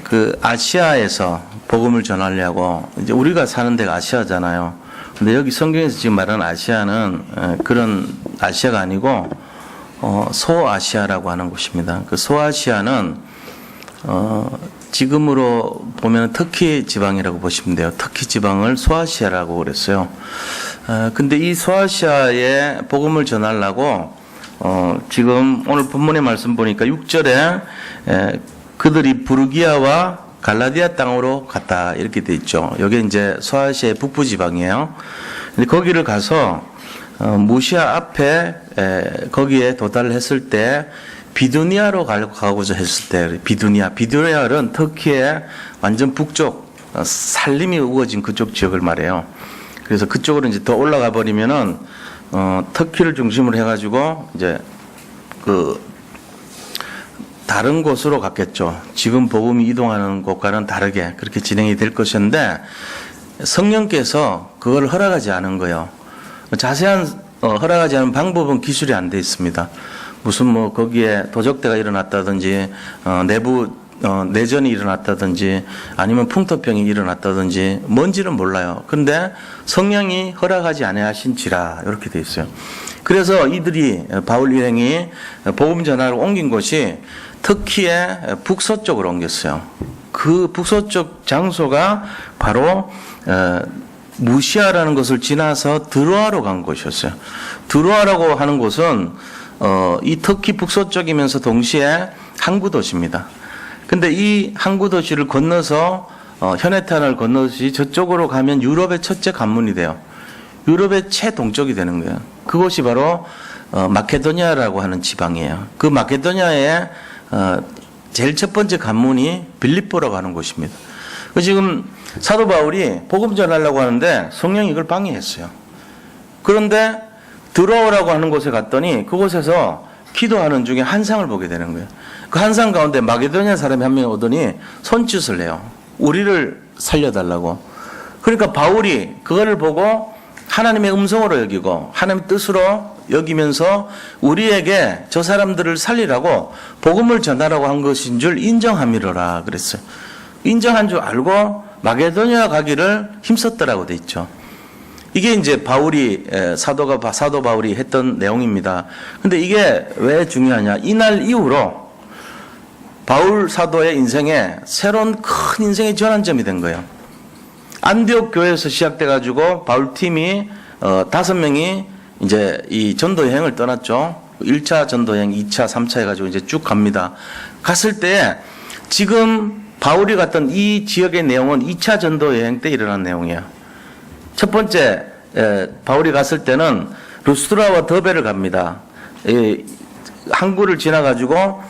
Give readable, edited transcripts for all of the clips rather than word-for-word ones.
그 아시아에서 복음을 전하려고 이제 우리가 사는 데가 아시아잖아요. 근데 여기 성경에서 지금 말하는 아시아는 그런 아시아가 아니고 소아시아라고 하는 곳입니다. 그 소아시아는 지금으로 보면 터키 지방이라고 보시면 돼요. 터키 지방을 소아시아라고 그랬어요. 근데 이 소아시아에 복음을 전하려고 지금 오늘 본문의 말씀 보니까 6절에 그들이 부르기아와 갈라디아 땅으로 갔다 이렇게 돼 있죠. 여기 이제 소아시아의 북부 지방이에요. 근데 거기를 가서 무시아 앞에 거기에 도달을 했을 때 비두니아로 가고자 했을 때 비두니아는 터키의 완전 북쪽 산림이 우거진 그쪽 지역을 말해요. 그래서 그쪽으로 이제 더 올라가 버리면은 터키를 중심으로 해가지고 이제 그 다른 곳으로 갔겠죠. 지금 복음이 이동하는 곳과는 다르게 그렇게 진행이 될 것인데 성령께서 그걸 허락하지 않은 거예요. 자세한 허락하지 않은 방법은 기술이 안 돼 있습니다. 무슨 뭐 거기에 도적대가 일어났다든지 내부 내전이 일어났다든지 아니면 풍토병이 일어났다든지 뭔지는 몰라요. 그런데 성령이 허락하지 아니하신지라 이렇게 돼 있어요. 그래서 이들이 바울 일행이 복음 전하러 옮긴 곳이 터키의 북서쪽으로 옮겼어요. 그 북서쪽 장소가 바로 무시아라는 것을 지나서 드로아로 간 곳이었어요. 드로아라고 하는 곳은 이 터키 북서쪽이면서 동시에 항구 도시입니다. 근데 이 항구 도시를 건너서 현해탄을 건너서 저쪽으로 가면 유럽의 첫째 관문이 돼요. 유럽의 최동쪽이 되는 거예요. 그곳이 바로 마케도니아라고 하는 지방이에요. 그 마케도니아의 제일 첫 번째 관문이 빌립보라고 하는 곳입니다. 지금 사도 바울이 복음 전하려고 하는데 성령이 이걸 방해했어요. 그런데 드로아라고 하는 곳에 갔더니 그곳에서 기도하는 중에 환상을 보게 되는 거예요. 그 환상 가운데 마게도니아 사람이 한 명이 오더니 손짓을 해요. 우리를 살려달라고. 그러니까 바울이 그거를 보고 하나님의 음성으로 여기고 하나님의 뜻으로 여기면서 우리에게 저 사람들을 살리라고 복음을 전하라고 한 것인 줄 인정함이로라 그랬어요. 인정한 줄 알고 마게도니아 가기를 힘썼더라고 돼 있죠. 이게 이제 사도 바울이 했던 내용입니다. 근데 이게 왜 중요하냐? 이날 이후로 바울 사도의 인생에 새로운 큰 인생의 전환점이 된 거예요. 안디옥 교회에서 시작돼 가지고 바울 팀이 5명이 이제 이 전도 여행을 떠났죠. 1차 전도 여행, 2차, 3차 해 가지고 이제 쭉 갑니다. 갔을 때 지금 바울이 갔던 이 지역의 내용은 2차 전도 여행 때 일어난 내용이에요. 첫 번째 바울이 갔을 때는 루스드라와 더베를 갑니다. 항구를 지나가지고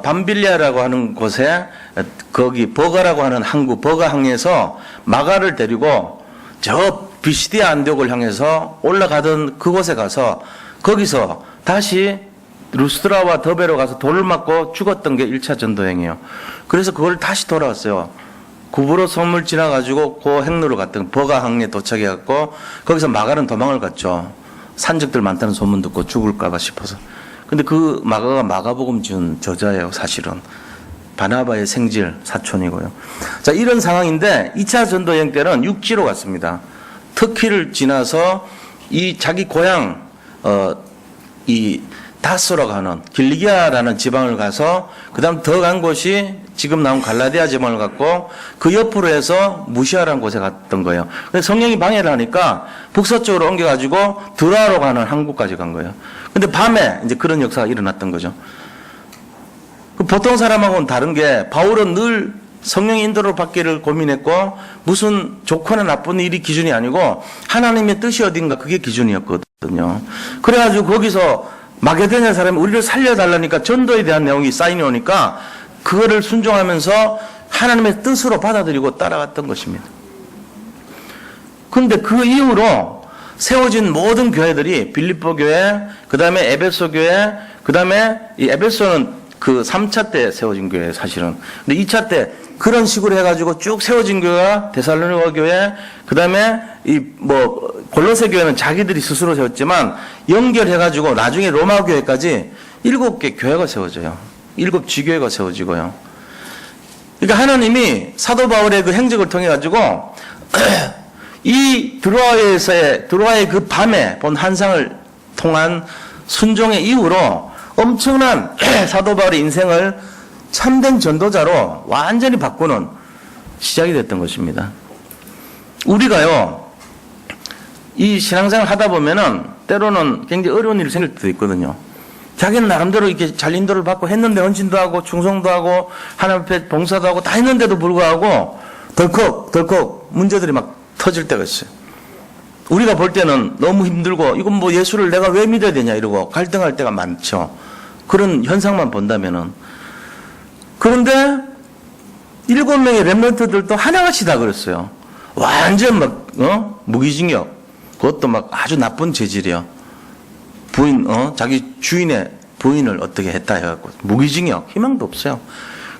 밤빌리아라고 하는 곳에 거기 버가라고 하는 항구 버가항에서 마가를 데리고 저 비시디아 안디옥을 향해서 올라가던 그곳에 가서 거기서 다시 루스드라와 더베로 가서 돌을 맞고 죽었던 게 1차 전도행이에요. 그래서 그걸 다시 돌아왔어요. 구브로 섬을 지나가지고 그 행로로 갔던 버가항에 도착해갖고 거기서 마가는 도망을 갔죠. 산적들 많다는 소문 듣고 죽을까봐 싶어서. 근데 그 마가가 마가복음 지은 저자예요, 사실은. 바나바의 생질 사촌이고요. 자, 이런 상황인데 2차 전도 여행 때는 육지로 갔습니다. 터키를 지나서 이 자기 고향 이 다소라고 하는 길리기아라는 지방을 가서 그다음 더 간 곳이 지금 나온 갈라디아 지방을 갔고 그 옆으로 해서 무시아라는 곳에 갔던 거예요. 그래서 성령이 방해를 하니까 북서쪽으로 옮겨가지고 드라로 가는 항구까지 간 거예요. 근데 밤에 이제 그런 역사가 일어났던 거죠. 보통 사람하고는 다른 게 바울은 늘 성령의 인도를 받기를 고민했고 무슨 좋거나 나쁜 일이 기준이 아니고 하나님의 뜻이 어딘가 그게 기준이었거든요. 그래가지고 거기서 마게도니아 사람이 우리를 살려달라니까 전도에 대한 내용이 사인이 오니까 그거를 순종하면서 하나님의 뜻으로 받아들이고 따라갔던 것입니다. 그런데 그 이후로 세워진 모든 교회들이 빌립보 교회, 그 다음에 에베소 교회, 그 다음에 이 에베소는 그 3차 때 세워진 교회 사실은. 근데 2차 때 그런 식으로 해가지고 쭉 세워진 교회가 데살로니가 교회, 그 다음에 골로새 교회는 자기들이 스스로 세웠지만 연결해가지고 나중에 로마 교회까지 7개 교회가 세워져요. 7 지교회가 세워지고요. 그러니까 하나님이 사도 바울의 그 행적을 통해 가지고 이 드로아의 그 밤에 본 환상을 통한 순종의 이후로 엄청난 사도 바울의 인생을 참된 전도자로 완전히 바꾸는 시작이 됐던 것입니다. 우리가요, 이 신앙생활 하다 보면은 때로는 굉장히 어려운 일이 생길 때도 있거든요. 자기는 나름대로 이렇게 잘 인도를 받고 했는데 헌신도 하고 충성도 하고 하나님 앞에 봉사도 하고 다 했는데도 불구하고 덜컥 문제들이 막 터질 때가 있어요. 우리가 볼 때는 너무 힘들고 이건 뭐 예수를 내가 왜 믿어야 되냐 이러고 갈등할 때가 많죠. 그런 현상만 본다면은. 그런데 7명의 렘넌트들도 하나같이 다 그랬어요. 완전 막 무기징역, 그것도 막 아주 나쁜 재질이요. 부인 자기 주인의 부인을 어떻게 했다 해갖고 무기징역, 희망도 없어요.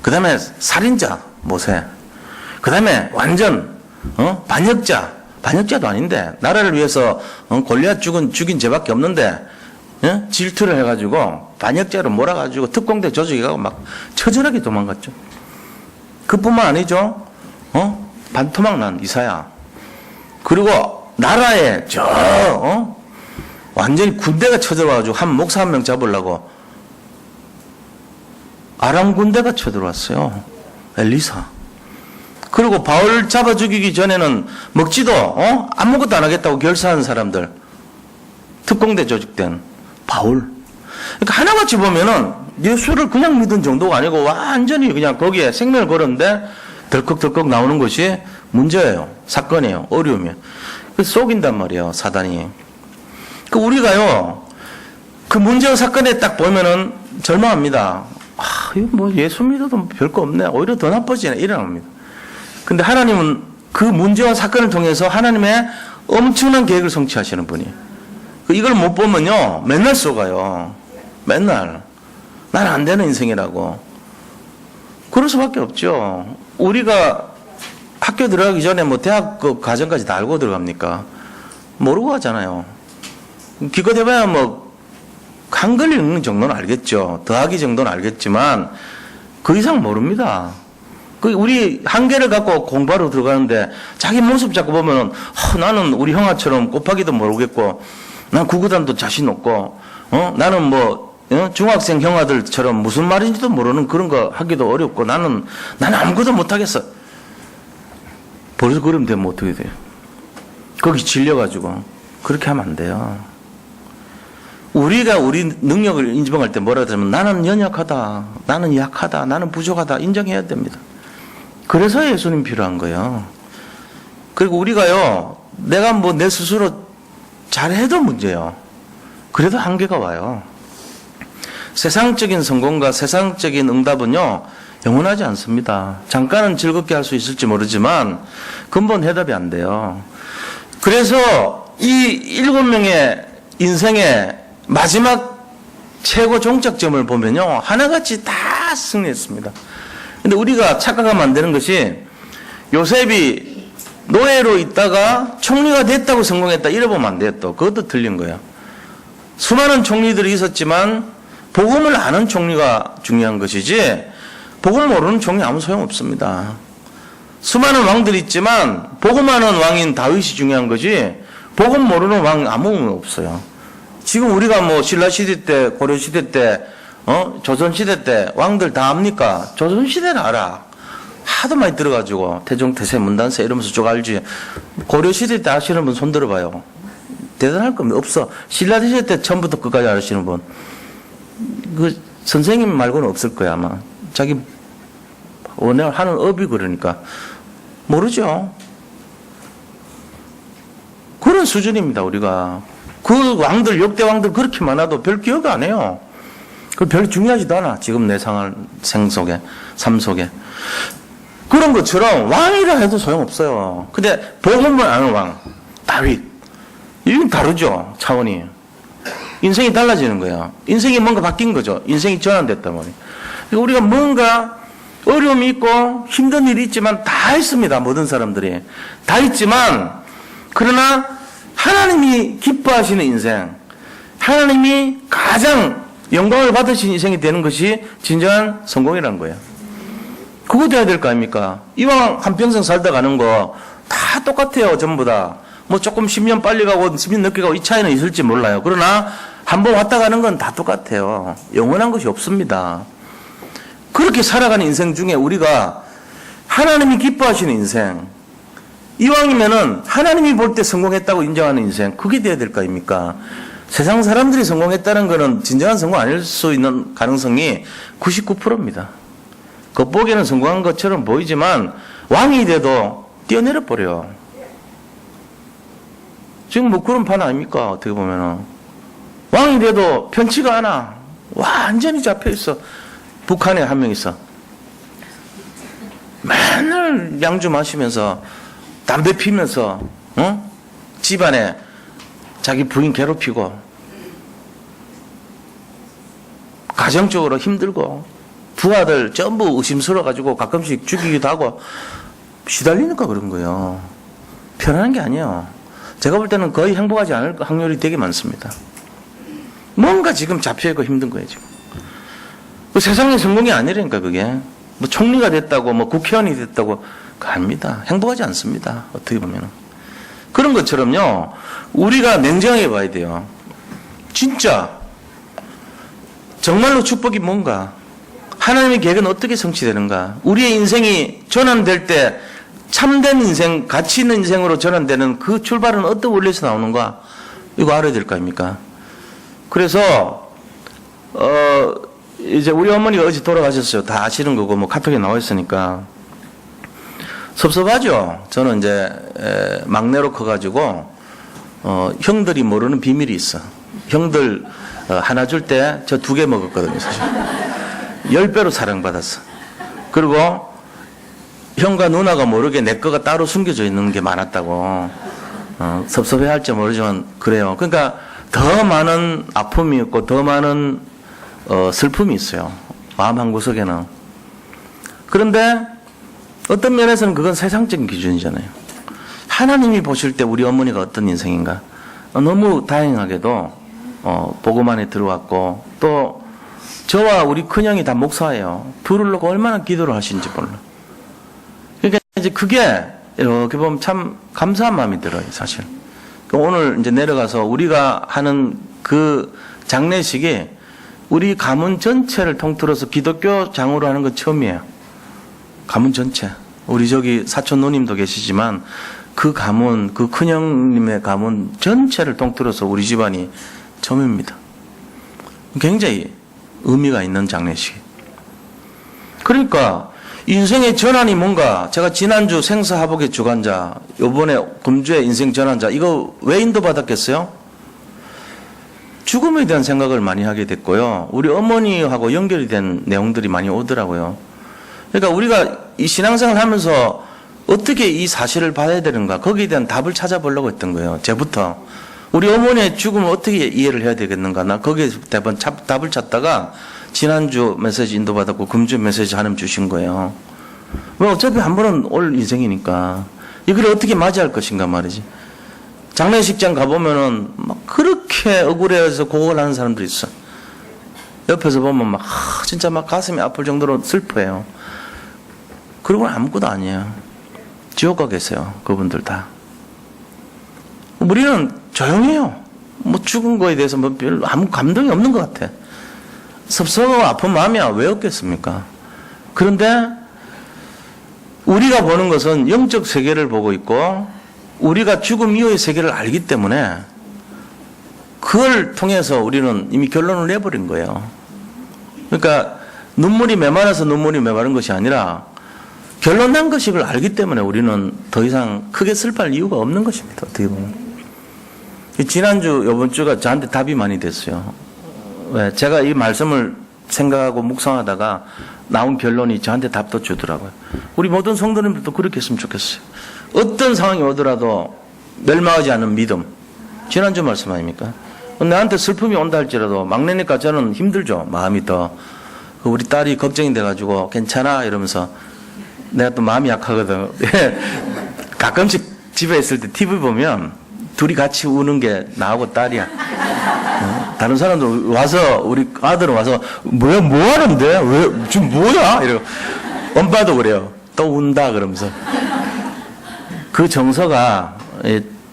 그 다음에 살인자 모세, 그 다음에 완전 반역자도 아닌데 나라를 위해서 골리앗 죽인 죄밖에 없는데 질투를 해가지고 반역자로 몰아가지고 특공대 조직해가고 막 처절하게 도망갔죠. 그뿐만 아니죠. 반토막 난 이사야. 그리고 나라에 완전히 군대가 쳐들어와가지고 한 목사 한 명 잡으려고 아람 군대가 쳐들어왔어요. 엘리사. 그리고 바울 잡아 죽이기 전에는 먹지도 아무것도 안 하겠다고 결사한 사람들, 특공대 조직된 바울. 그러니까 하나같이 보면은 예수를 그냥 믿은 정도가 아니고 완전히 그냥 거기에 생명을 걸었는데 덜컥덜컥 나오는 것이 문제예요. 사건이에요. 어려움이에요. 그래서 속인단 말이에요. 사단이. 그 우리가요, 그 문제와 사건에 딱 보면은 절망합니다. 이거 뭐 예수 믿어도 별거 없네. 오히려 더 나빠지네. 이러합니다. 근데 하나님은 그 문제와 사건을 통해서 하나님의 엄청난 계획을 성취하시는 분이에요. 이걸 못 보면요, 맨날 속아요. 맨날. 난 안 되는 인생이라고. 그럴 수밖에 없죠. 우리가 학교 들어가기 전에 뭐 대학교 과정까지 다 알고 들어갑니까? 모르고 가잖아요. 기껏 해봐야 뭐 한글 읽는 정도는 알겠죠. 더하기 정도는 알겠지만 그 이상 모릅니다. 우리 한계를 갖고 공부하러 들어가는데 자기 모습 자꾸 보면은 나는 우리 형아처럼 곱하기도 모르겠고 난 구구단도 자신 없고 나는 뭐 중학생 형아들처럼 무슨 말인지도 모르는 그런 거 하기도 어렵고 나는 아무것도 못하겠어. 벌써 그러면 되면 어떻게 돼요? 거기 질려가지고 그렇게 하면 안 돼요. 우리가 우리 능력을 인정할 때 뭐라 하면 나는 연약하다, 나는 약하다, 나는 부족하다 인정해야 됩니다. 그래서 예수님 필요한 거예요. 그리고 우리가요, 내가 뭐 내 스스로 잘해도 문제예요. 그래도 한계가 와요. 세상적인 성공과 세상적인 응답은요, 영원하지 않습니다. 잠깐은 즐겁게 할 수 있을지 모르지만 근본 해답이 안 돼요. 그래서 이 7명의 인생의 마지막 최고 종착점을 보면요, 하나같이 다 승리했습니다. 근데 우리가 착각하면 안 되는 것이 요셉이 노예로 있다가 총리가 됐다고 성공했다 이래보면 안 돼요. 또 그것도 틀린 거예요. 수많은 총리들이 있었지만 복음을 아는 총리가 중요한 것이지 복음을 모르는 총리 아무 소용없습니다. 수많은 왕들이 있지만 복음 아는 왕인 다윗이 중요한 거지 복음 모르는 왕 아무 의미 없어요. 지금 우리가 뭐 신라시대 때, 고려시대 때, 조선시대 때 왕들 다 압니까? 조선시대는 알아. 하도 많이 들어가지고 태종, 태세, 문단세 이러면서 쭉 알지. 고려시대 때 아시는 분 손 들어봐요. 대단할 겁니다. 없어. 신라시대 때 처음부터 끝까지 아시는 분. 그 선생님 말고는 없을 거야 아마. 자기 하는 업이 그러니까. 모르죠. 그런 수준입니다 우리가. 그 왕들, 역대 왕들 그렇게 많아도 별 기억 안 해요. 그 별 중요하지도 않아. 지금 내 삶 속에. 그런 것처럼 왕이라 해도 소용없어요. 근데 복음을 아는 왕, 다윗. 이건 다르죠. 차원이. 인생이 달라지는 거예요. 인생이 뭔가 바뀐 거죠. 인생이 전환됐단 말이에요. 우리가 뭔가 어려움이 있고 힘든 일이 있지만 다 했습니다. 모든 사람들이. 다 있지만 그러나 하나님이 기뻐하시는 인생, 하나님이 가장 영광을 받으신 인생이 되는 것이 진정한 성공이라는 거예요. 그거 돼야 될 거 아닙니까? 이왕 한평생 살다 가는 거 다 똑같아요. 전부 다. 뭐 조금 10년 빨리 가고 10년 늦게 가고 이 차이는 있을지 몰라요. 그러나 한번 왔다 가는 건 다 똑같아요. 영원한 것이 없습니다. 그렇게 살아가는 인생 중에 우리가 하나님이 기뻐하시는 인생, 이왕이면은 하나님이 볼 때 성공했다고 인정하는 인생, 그게 돼야 될 거 아닙니까? 세상 사람들이 성공했다는 것은 진정한 성공 아닐 수 있는 가능성이 99%입니다. 겉보기에는 성공한 것처럼 보이지만 왕이 돼도 뛰어내려 버려요. 지금 뭐 그런 판 아닙니까? 어떻게 보면은. 왕이 돼도 편치가 않아. 완전히 잡혀 있어. 북한에 한 명 있어. 맨날 양주 마시면서 담배 피면서 집안에 자기 부인 괴롭히고 가정적으로 힘들고 부하들 전부 의심스러워가지고 가끔씩 죽이기도 하고 시달리니까 그런 거예요. 편안한 게 아니에요. 제가 볼 때는 거의 행복하지 않을 확률이 되게 많습니다. 뭔가 지금 잡혀있고 힘든 거예요, 지금. 그 세상의 성공이 아니라니까, 그게. 뭐 총리가 됐다고, 뭐 국회의원이 됐다고, 그거 아닙니다. 행복하지 않습니다. 어떻게 보면. 그런 것처럼요, 우리가 냉정하게 봐야 돼요. 진짜, 정말로 축복이 뭔가, 하나님의 계획은 어떻게 성취되는가, 우리의 인생이 전환될 때 참된 인생, 가치 있는 인생으로 전환되는 그 출발은 어떤 원리에서 나오는가, 이거 알아야 될 거 아닙니까? 그래서, 이제 우리 어머니가 어제 돌아가셨어요. 다 아시는 거고, 뭐 카톡에 나와 있으니까. 섭섭하죠? 저는 이제, 막내로 커가지고, 형들이 모르는 비밀이 있어. 형들, 하나 줄 때 저 2개 먹었거든요, 사실. 10배로 사랑받았어. 그리고, 형과 누나가 모르게 내 거가 따로 숨겨져 있는 게 많았다고. 섭섭해 할지 모르지만, 그래요. 그러니까, 더 많은 아픔이 있고, 더 많은 슬픔이 있어요. 마음 한구석에는. 그런데 어떤 면에서는 그건 세상적인 기준이잖아요. 하나님이 보실 때 우리 어머니가 어떤 인생인가. 너무 다행하게도 복음 안에 들어왔고, 또 저와 우리 큰형이 다 목사예요. 둘을 놓고 얼마나 기도를 하신지 몰라. 그러니까 이제 그게 이렇게 보면 참 감사한 마음이 들어요, 사실. 오늘 이제 내려가서 우리가 하는 그 장례식이 우리 가문 전체를 통틀어서 기독교 장으로 하는 건 처음이에요. 가문 전체. 우리 저기 사촌 누님도 계시지만 그 가문, 그 큰형님의 가문 전체를 통틀어서 우리 집안이 처음입니다. 굉장히 의미가 있는 장례식. 그러니까 인생의 전환이 뭔가, 제가 지난주 생사화복의 주관자, 요번에 금주의 인생 전환자, 이거 왜 인도받았겠어요? 죽음에 대한 생각을 많이 하게 됐고요. 우리 어머니하고 연결이 된 내용들이 많이 오더라고요. 그러니까 우리가 이 신앙생활을 하면서 어떻게 이 사실을 봐야 되는가, 거기에 대한 답을 찾아보려고 했던 거예요. 제부터. 우리 어머니의 죽음을 어떻게 이해를 해야 되겠는가, 나 거기에 대번 답을 찾다가 지난주 메시지 인도받았고 금주 메시지 하나님 주신 거예요. 왜 어차피 한 번은 올 인생이니까 이걸 어떻게 맞이할 것인가 말이지. 장례식장 가보면은 막 그렇게 억울해서 고걸 하는 사람들이 있어. 옆에서 보면 막 진짜 막 가슴이 아플 정도로 슬퍼해요. 그러고는 아무것도 아니에요. 지옥 가 계세요, 그분들 다. 우리는 조용해요. 뭐 죽은 거에 대해서 뭐 별로 아무 감동이 없는 것 같아. 섭섭하고 아픈 마음이야 왜 없겠습니까? 그런데 우리가 보는 것은 영적 세계를 보고 있고, 우리가 죽음 이후의 세계를 알기 때문에 그걸 통해서 우리는 이미 결론을 내버린 거예요. 그러니까 눈물이 메말라서 눈물이 메마른 것이 아니라 결론 난 것을 알기 때문에 우리는 더 이상 크게 슬퍼할 이유가 없는 것입니다. 어떻게 보면. 지난주, 이번 주가 저한테 답이 많이 됐어요. 왜? 제가 이 말씀을 생각하고 묵상하다가 나온 결론이 저한테 답도 주더라고요. 우리 모든 성도님들도 그렇게 했으면 좋겠어요. 어떤 상황이 오더라도 멸망하지 않는 믿음. 지난주 말씀 아닙니까? 나한테 슬픔이 온다 할지라도 막내니까 저는 힘들죠. 마음이 더. 우리 딸이 걱정이 돼가지고 괜찮아 이러면서 내가 또 마음이 약하거든. 가끔씩 집에 있을 때 TV 보면 둘이 같이 우는 게 나하고 딸이야. 다른 사람들 와서, 우리 아들은 와서, 뭐 하는데? 왜, 지금 뭐야? 이러고. 엄마도 그래요. 또 운다 그러면서. 그 정서가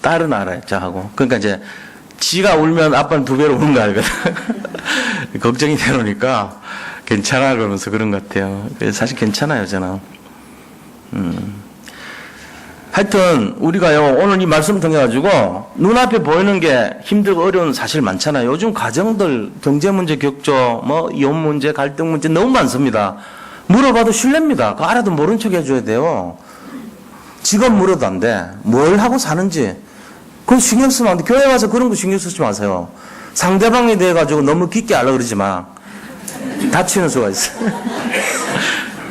딸은 알아야죠 하고. 그러니까 이제 지가 울면 아빠는 두 배로 우는 거 알거든. 걱정이 되니까 괜찮아 그러면서 그런 것 같아요. 사실 괜찮아요 저는. 하여튼 우리가요 오늘 이 말씀 통해 가지고 눈앞에 보이는 게 힘들고 어려운 사실 많잖아요. 요즘 가정들 경제 문제 겪죠. 뭐 이혼 문제, 갈등 문제 너무 많습니다. 물어봐도 실례입니다. 그거 알아도 모른 척 해줘야 돼요. 직업 물어도 안 돼. 뭘 하고 사는지. 그건 신경 쓰면 안 돼. 교회 와서 그런 거 신경 쓰지 마세요. 상대방에 대해 가지고 너무 깊게 알아 그러지 마. 다치는 수가 있어.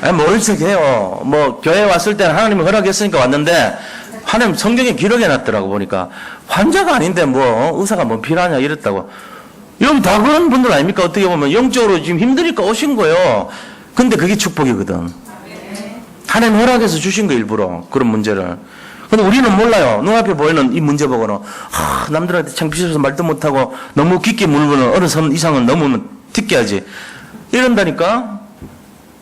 아니, 모른 척 해요. 뭐, 교회 왔을 때는 하나님이 허락했으니까 왔는데, 하나님 성경에 기록해 놨더라고, 보니까. 환자가 아닌데, 뭐, 의사가 뭐 필요하냐, 이랬다고. 여기 다 그런 분들 아닙니까? 어떻게 보면. 영적으로 지금 힘드니까 오신 거예요. 근데 그게 축복이거든. 하나님 허락해서 주신 거, 일부러. 그런 문제를. 근데 우리는 몰라요. 눈앞에 보이는 이 문제 보고는, 남들한테 창피해서 말도 못하고, 너무 깊게 물고는 어느 선 이상은 넘으면 튀겨야지. 이런다니까?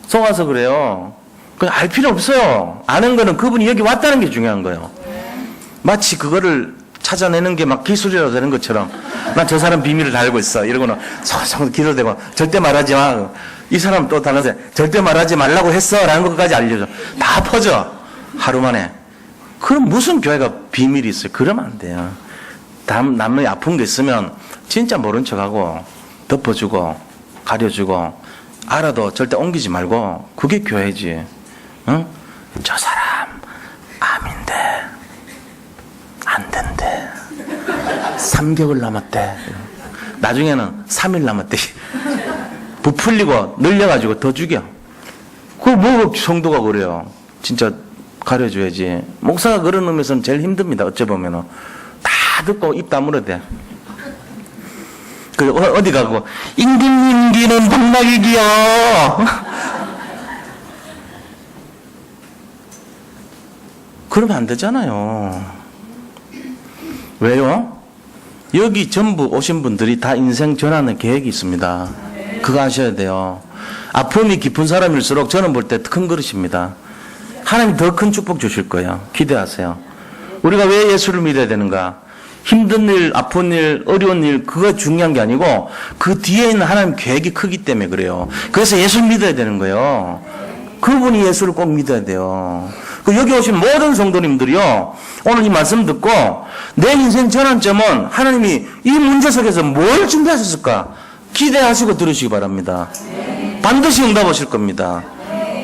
속아서 그래요. 그냥 알 필요 없어요. 아는 거는 그분이 여기 왔다는 게 중요한 거예요. 마치 그거를 찾아내는 게 막 기술이라도 되는 것처럼 난 저 사람 비밀을 다 알고 있어. 이러고는 소송 길을 대고 절대 말하지 마. 이 사람 또 다른 사람 절대 말하지 말라고 했어. 라는 것까지 알려줘. 다 퍼져. 하루 만에. 그럼 무슨 교회가 비밀이 있어요? 그러면 안 돼요. 남의 아픈 게 있으면 진짜 모른 척하고 덮어주고 가려주고 알아도 절대 옮기지 말고 그게 교회지. 응? 저 사람 암인데 안 된대. 3개월 남았대. 나중에는 3일 남았대. 부풀리고 늘려가지고 더 죽여. 그거 뭐 성도가 그래요. 진짜 가려줘야지. 목사가 그런 의미에서는 제일 힘듭니다. 어쩌보면은 다 듣고 입 다물어야 돼. 그 어디 가고 임기는 복락이기요. 그러면 안 되잖아요. 왜요? 여기 전부 오신 분들이 다 인생 전하는 계획이 있습니다. 그거 아셔야 돼요. 아픔이 깊은 사람일수록 저는 볼 때 큰 그릇입니다. 하나님 더 큰 축복 주실 거예요. 기대하세요. 우리가 왜 예수를 믿어야 되는가? 힘든 일, 아픈 일, 어려운 일, 그거 중요한 게 아니고 그 뒤에 있는 하나님 계획이 크기 때문에 그래요. 그래서 예수를 믿어야 되는 거예요. 그분이 예수를 꼭 믿어야 돼요. 여기 오신 모든 성도님들이요, 오늘 이 말씀 듣고 내 인생 전환점은 하나님이 이 문제 속에서 뭘 준비하셨을까 기대하시고 들으시기 바랍니다. 반드시 응답하실 겁니다.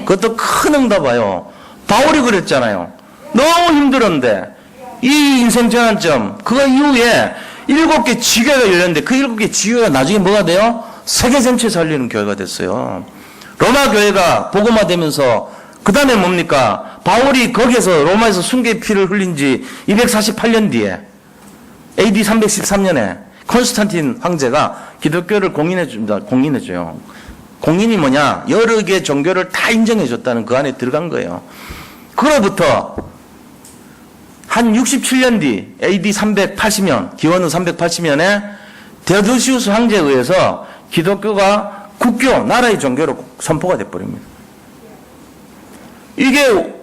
그것도 큰 응답 와요. 바울이 그랬잖아요. 너무 힘들었는데 이 인생 전환점, 그거 이후에 7개 지교회가 열렸는데 그 7개 지교회가 나중에 뭐가 돼요? 세계 전체 살리는 교회가 됐어요. 로마 교회가 복음화되면서 그 다음에 뭡니까? 바울이 거기에서 로마에서 순교의 피를 흘린 지 248년 뒤에 AD 313년에 콘스탄틴 황제가 기독교를 공인해줍니다. 공인해줘요. 공인이 뭐냐? 여러 개 종교를 다 인정해줬다는 그 안에 들어간 거예요. 그로부터 한 67년 뒤 AD 380년 기원후 380년에 데오도시우스 황제에 의해서 기독교가 국교 나라의 종교로 선포가 돼버립니다. 이게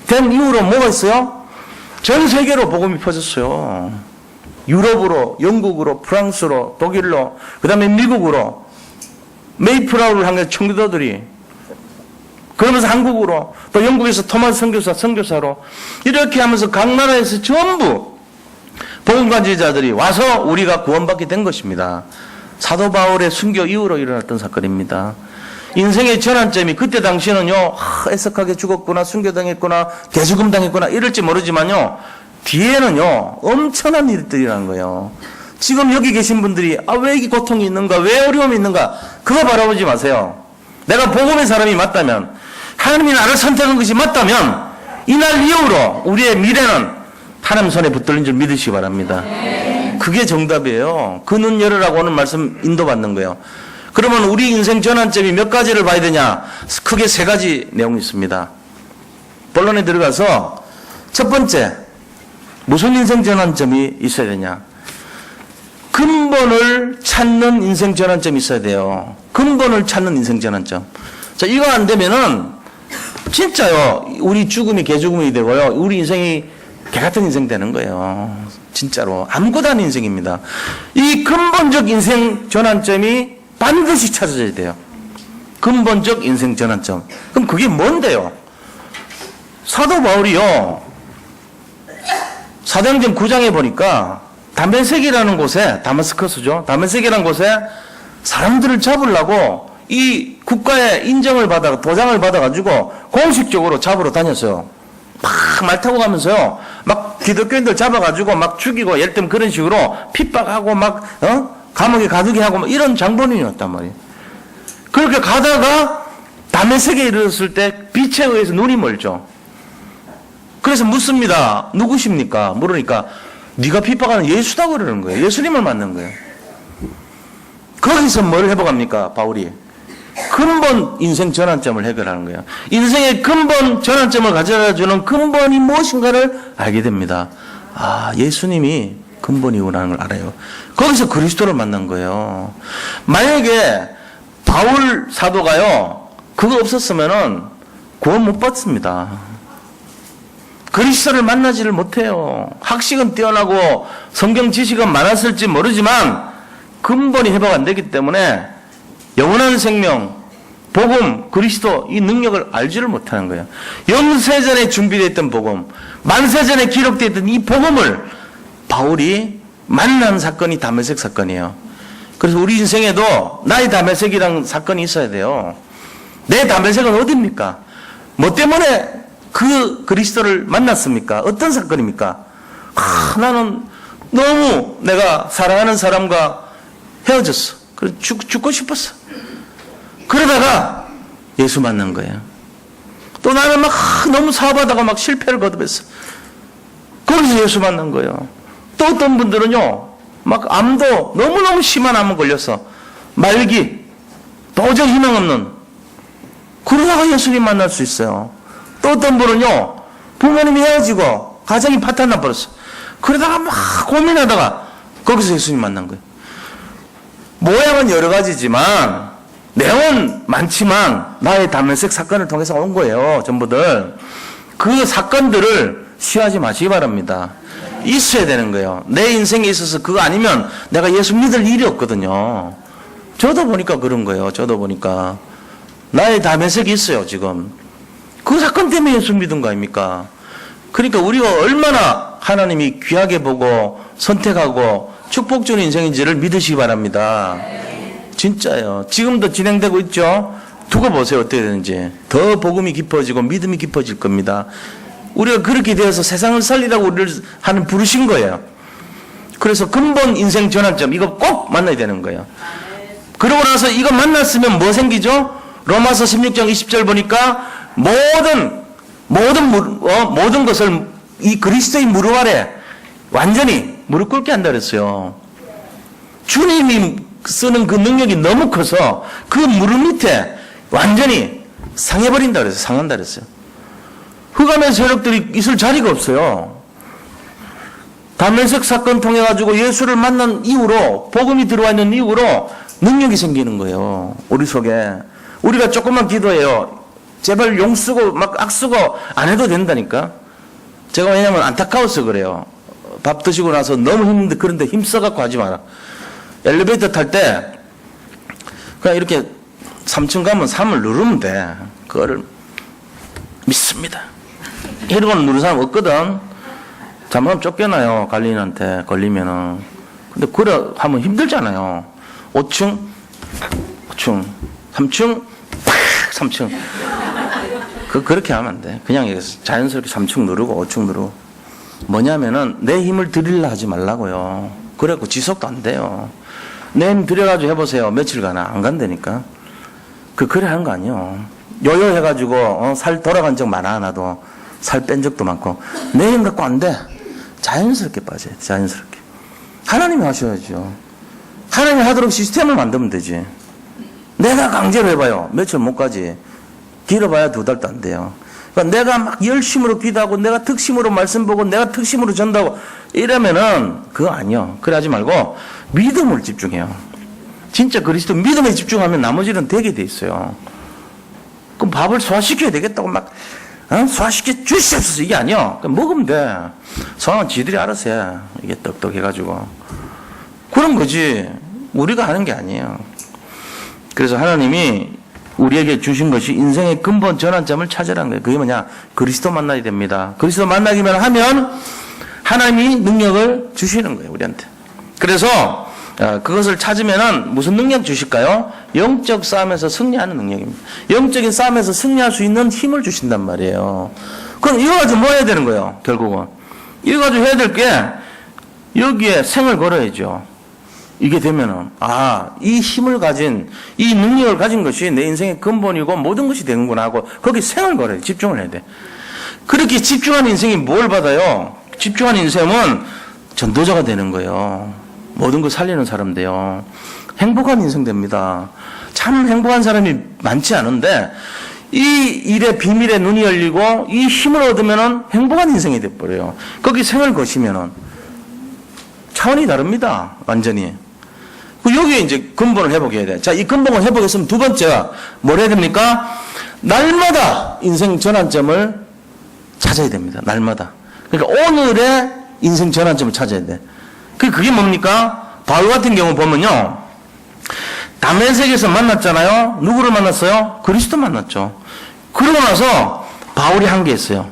된 이후로 뭐가 있어요? 전 세계로 복음이 퍼졌어요. 유럽으로, 영국으로, 프랑스로, 독일로, 그 다음에 미국으로 메이플라워를 향해 청교도들이, 그러면서 한국으로, 또 영국에서 토마스 선교사로 이렇게 하면서 각 나라에서 전부 복음가지자들이 와서 우리가 구원받게 된 것입니다. 사도 바울의 순교 이후로 일어났던 사건입니다. 인생의 전환점이 그때 당시에는요, 애석하게 죽었구나, 순교당했구나, 대죽음 당했구나 이럴지 모르지만요, 뒤에는요 엄청난 일들이 일어난 거예요. 지금 여기 계신 분들이 왜 이 고통이 있는가, 왜 어려움이 있는가, 그거 바라보지 마세요. 내가 복음의 사람이 맞다면, 하나님이 나를 선택한 것이 맞다면 이날 이후로 우리의 미래는 하나님 손에 붙들린 줄 믿으시기 바랍니다. 그게 정답이에요. 그 눈 열으라고 오늘 말씀 인도받는 거예요. 그러면 우리 인생 전환점이 몇 가지를 봐야 되냐? 크게 3가지 내용이 있습니다. 본론에 들어가서 첫 번째, 무슨 인생 전환점이 있어야 되냐? 근본을 찾는 인생 전환점이 있어야 돼요. 근본을 찾는 인생 전환점. 자, 이거 안 되면은 진짜요. 우리 죽음이 개죽음이 되고요. 우리 인생이 개 같은 인생 되는 거예요. 진짜로. 아무것도 아닌 인생입니다. 이 근본적 인생 전환점이 반드시 찾아져야 돼요. 근본적 인생 전환점. 그럼 그게 뭔데요? 사도 바울이요. 사도행전 9장에 보니까 다메섹이라는 곳에, 다마스커스죠. 다메섹이라는 곳에 사람들을 잡으려고 이 국가의 인정을 받아, 도장을 받아가지고 공식적으로 잡으러 다녔어요. 막 말 타고 가면서요. 막 기독교인들 잡아가지고 막 죽이고, 예를 들면 그런 식으로 핍박하고 막, 감옥에 가두게 하고 막 이런 장본인이었단 말이에요. 그렇게 가다가 다메섹에 이르렀을 때 빛에 의해서 눈이 멀죠. 그래서 묻습니다. 누구십니까? 물으니까 네가 핍박하는 예수다 그러는 거예요. 예수님을 만난 거예요. 거기서 뭘 해보갑니까? 바울이 근본 인생 전환점을 해결하는 거예요. 인생의 근본 전환점을 가져다주는 근본이 무엇인가를 알게 됩니다. 아, 예수님이 근본이구나는 걸 알아요. 거기서 그리스도를 만난 거예요. 만약에 바울 사도가요, 그거 없었으면은 구원 못 받습니다. 그리스도를 만나지를 못해요. 학식은 뛰어나고 성경 지식은 많았을지 모르지만 근본이 회복 안 되기 때문에 영원한 생명, 복음, 그리스도 이 능력을 알지를 못하는 거예요. 영세전에 준비되어 있던 복음, 만세전에 기록되어 있던 이 복음을 바울이 만난 사건이 다메섹 사건이에요. 그래서 우리 인생에도 나의 다메섹이라는 사건이 있어야 돼요. 내 다메섹은 어디입니까? 뭐 때문에 그 그리스도를 만났습니까? 어떤 사건입니까? 나는 너무 내가 사랑하는 사람과 헤어졌어. 그래서 죽고 싶었어. 그러다가 예수 만난 거예요. 또 나는 막 너무 사업하다가 막 실패를 거듭했어. 거기서 예수 만난 거예요. 또 어떤 분들은요, 막 암도 너무너무 심한 암을 걸렸어. 말기, 도저히 희망 없는. 그러다가 예수님 만날 수 있어요. 또 어떤 분은요, 부모님이 헤어지고 가정이 파탄나 버렸어. 그러다가 막 고민하다가 거기서 예수님 만난 거예요. 모양은 여러 가지지만 내용은 많지만 나의 다메섹 사건을 통해서 온 거예요. 전부들. 그 사건들을 쉬하지 마시기 바랍니다. 있어야 되는 거예요. 내 인생에 있어서 그거 아니면 내가 예수 믿을 일이 없거든요. 저도 보니까 그런 거예요. 저도 보니까 나의 다메섹이 있어요. 지금 그 사건 때문에 예수 믿은 거 아닙니까? 그러니까 우리가 얼마나 하나님이 귀하게 보고 선택하고 축복 주는 인생인지를 믿으시기 바랍니다. 진짜요. 지금도 진행되고 있죠. 두고 보세요. 어떻게 되는지. 더 복음이 깊어지고 믿음이 깊어질 겁니다. 우리가 그렇게 되어서 세상을 살리라고 우리를 하는 부르신 거예요. 그래서 근본 인생 전환점 이거 꼭 만나야 되는 거예요. 그러고 나서 이거 만났으면 뭐 생기죠? 로마서 16장 20절 보니까 모든 것을 이 그리스도의 무릎 아래 완전히 무릎 꿇게 한다 그랬어요. 주님이 쓰는 그 능력이 너무 커서 그 무릎 밑에 완전히 상해버린다 그랬어요. 상한다 그랬어요. 흑암의 세력들이 있을 자리가 없어요. 다메섹 사건 통해 가지고 예수를 만난 이후로, 복음이 들어와 있는 이후로 능력이 생기는 거예요. 우리 속에. 우리가 조금만 기도해요. 제발 용 쓰고 막 악 쓰고 안 해도 된다니까. 제가 왜냐면 안타까워서 그래요. 밥 드시고 나서 너무 힘든데, 그런데 힘써갖고 하지 마라. 엘리베이터 탈 때 그냥 이렇게 3층 가면 3을 누르면 돼. 그거를 믿습니다. 이러고 누르는 사람 없거든. 잘못하면 쫓겨나요. 관리인한테 걸리면은. 근데 그래 하면 힘들잖아요. 5층 3층 3층 그렇게 하면 안 돼. 그냥 자연스럽게 3층 누르고 5층 누르고. 뭐냐면은 내 힘을 들이려 하지 말라고요. 그래갖고 지속도 안 돼요. 내 힘 들여가지고 해보세요. 며칠간 안 간다니까. 그래 하는 거 아니에요. 요요 해가지고 살 돌아간 적 많아. 나도 살 뺀 적도 많고. 내 힘 갖고 안 돼. 자연스럽게 빠져야 돼. 자연스럽게. 하나님이 하셔야죠. 하나님이 하도록 시스템을 만들면 되지. 내가 강제로 해봐요. 며칠 못 가지. 길어봐야 2달도 안 돼요. 그러니까 내가 막 열심으로 기도하고 내가 특심으로 말씀 보고 내가 특심으로 전도하고 이러면은 그거 아니요. 그래 하지 말고 믿음을 집중해요. 진짜 그리스도 믿음에 집중하면 나머지는 되게 돼 있어요. 그럼 밥을 소화시켜야 되겠다고 막 소화시켜 주시옵소서 이게 아니야. 그냥 먹으면 돼. 소화는 지들이 알아서 해. 이게 떡떡해가지고. 그런 거지. 우리가 하는 게 아니에요. 그래서 하나님이 우리에게 주신 것이 인생의 근본 전환점을 찾으라는 거예요. 그게 뭐냐? 그리스도 만나야 됩니다. 그리스도 만나기만 하면 하나님이 능력을 주시는 거예요, 우리한테. 그래서 그것을 찾으면은 무슨 능력 주실까요? 영적 싸움에서 승리하는 능력입니다. 영적인 싸움에서 승리할 수 있는 힘을 주신단 말이에요. 그럼 이거 가지고 뭐 해야 되는 거예요, 결국은? 이거 가지고 해야 될 게 여기에 생을 걸어야죠. 이게 되면은 이 힘을 가진 이 능력을 가진 것이 내 인생의 근본이고 모든 것이 되는구나 하고 거기 생을 걸어야 돼. 집중을 해야 돼. 그렇게 집중한 인생이 뭘 받아요? 집중한 인생은 전도자가 되는 거예요. 모든 걸 살리는 사람 돼요. 행복한 인생 됩니다. 참 행복한 사람이 많지 않은데 이 일의 비밀에 눈이 열리고 이 힘을 얻으면은 행복한 인생이 돼버려요. 거기 생을 거시면은 차원이 다릅니다. 완전히. 여기에 이제 근본을 회복해야 돼. 자, 이 근본을 회복했으면 두 번째가 뭘 해야 됩니까? 날마다 인생 전환점을 찾아야 됩니다. 날마다. 그러니까 오늘의 인생 전환점을 찾아야 돼. 그게 뭡니까? 바울 같은 경우 보면요. 다메섹에서 만났잖아요. 누구를 만났어요? 그리스도 만났죠. 그러고 나서 바울이 한 게 있어요.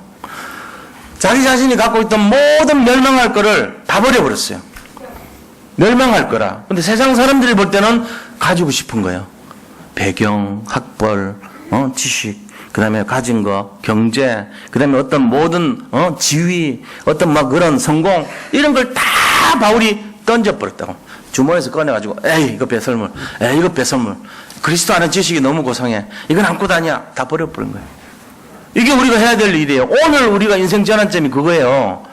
자기 자신이 갖고 있던 모든 멸망할 거를 다 버려버렸어요. 멸망할 거라. 근데 세상 사람들이 볼 때는 가지고 싶은 거예요. 배경, 학벌, 지식, 그 다음에 가진 거, 경제, 그 다음에 어떤 모든, 지위, 어떤 막 그런 성공, 이런 걸 다 바울이 던져버렸다고. 주머니에서 꺼내가지고, 에이, 이거 배설물, 에이, 이거 배설물. 그리스도 아는 지식이 너무 고상해. 이건 안고 다녀. 다 버려버린 거예요. 이게 우리가 해야 될 일이에요. 오늘 우리가 인생 전환점이 그거예요.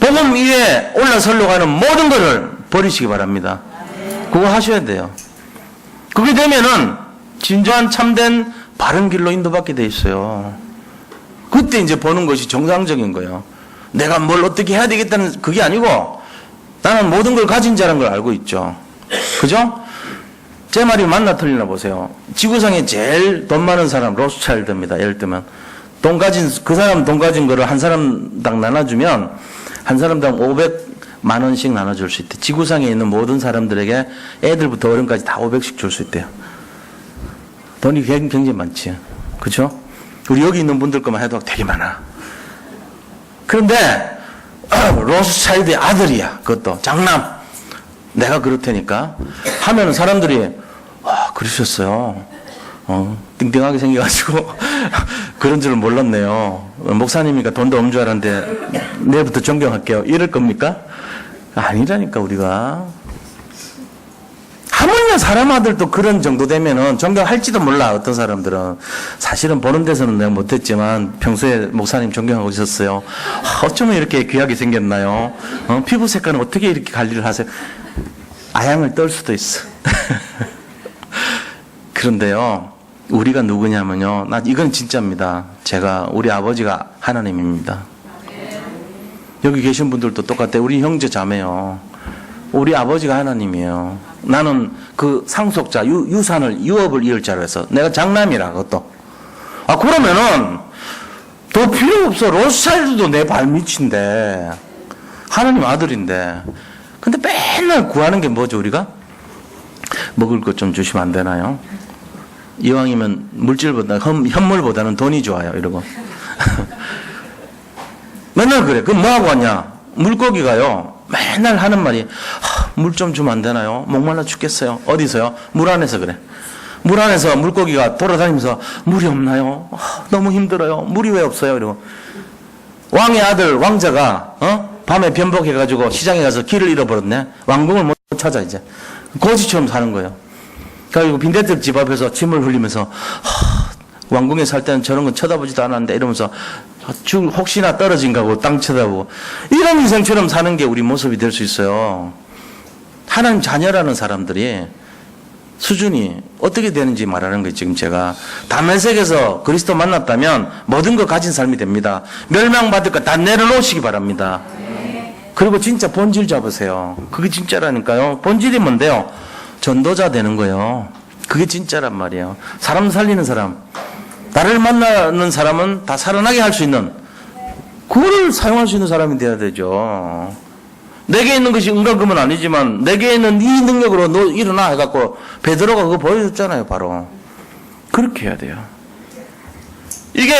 복음 위에 올라서려고 하는 모든 것을 버리시기 바랍니다. 그거 하셔야 돼요. 그게 되면은 진정한 참된 바른 길로 인도받게 돼 있어요. 그때 이제 보는 것이 정상적인 거예요. 내가 뭘 어떻게 해야 되겠다는 그게 아니고 나는 모든 걸 가진 자라는 걸 알고 있죠. 그죠? 제 말이 맞나 틀리나 보세요. 지구상에 제일 돈 많은 사람 로스차일드입니다. 예를 들면 그 사람 돈 가진 거를 한 사람당 나눠주면 한 사람당 500만 원씩 나눠줄 수 있대. 지구상에 있는 모든 사람들에게 애들부터 어른까지 다 500씩 줄 수 있대요. 돈이 굉장히 많지. 그렇죠? 우리 여기 있는 분들 것만 해도 되게 많아. 그런데 로스차일드의 아들이야. 그것도 장남. 내가 그렇다니까 하면 사람들이 그러셨어요. 띵띵하게 생겨가지고 그런 줄은 몰랐네요. 목사님이니까 돈도 없는 줄 알았는데 내일부터 존경할게요. 이럴 겁니까? 아니라니까. 우리가 하물며 사람 아들도 그런 정도 되면은 존경할지도 몰라. 어떤 사람들은 사실은 보는 데서는 내가 못했지만 평소에 목사님 존경하고 있었어요. 어쩌면 이렇게 귀하게 생겼나요? 피부 색깔은 어떻게 이렇게 관리를 하세요? 아양을 떨 수도 있어. 그런데요, 우리가 누구냐면요, 이건 진짜입니다. 우리 아버지가 하나님입니다. 여기 계신 분들도 똑같아요. 우리 형제 자매요. 우리 아버지가 하나님이에요. 나는 그 상속자, 유업을 이을 자로 해서 내가 장남이라, 그것도. 그러면은 더 필요 없어. 로스차일드도 내 발밑인데 하나님 아들인데. 근데 맨날 구하는 게 뭐죠, 우리가? 먹을 것 좀 주시면 안 되나요? 이왕이면 물질보다, 현물보다는 돈이 좋아요, 이러고. 맨날 그래. 그럼 뭐하고 왔냐? 물고기가요, 맨날 하는 말이, 물 좀 주면 안 되나요? 목말라 죽겠어요. 어디서요? 물 안에서 그래. 물 안에서 물고기가 돌아다니면서, 물이 없나요? 너무 힘들어요. 물이 왜 없어요? 이러고. 왕의 아들, 왕자가, 밤에 변복해가지고 시장에 가서 길을 잃어버렸네. 왕궁을 못 찾아, 이제. 거지처럼 사는 거예요. 그리고 빈대떡 집 앞에서 침을 흘리면서, 왕궁에 살 때는 저런 건 쳐다보지도 않았는데 이러면서 혹시나 떨어진가 하고 땅 쳐다보고, 이런 인생처럼 사는 게 우리 모습이 될 수 있어요. 하나님 자녀라는 사람들이 수준이 어떻게 되는지 말하는 거예요. 지금 제가 다메섹에서 그리스도 만났다면 모든 거 가진 삶이 됩니다. 멸망받을 거 다 내려놓으시기 바랍니다. 그리고 진짜 본질 잡으세요. 그게 진짜라니까요. 본질이 뭔데요? 전도자 되는 거예요. 그게 진짜란 말이에요. 사람 살리는 사람. 나를 만나는 사람은 다 살아나게 할 수 있는 그거를 사용할 수 있는 사람이 돼야 되죠. 내게 있는 것이 은간금은 아니지만 내게 있는 이 능력으로 너 일어나 해갖고 베드로가 그거 보여줬잖아요. 바로 그렇게 해야 돼요. 이게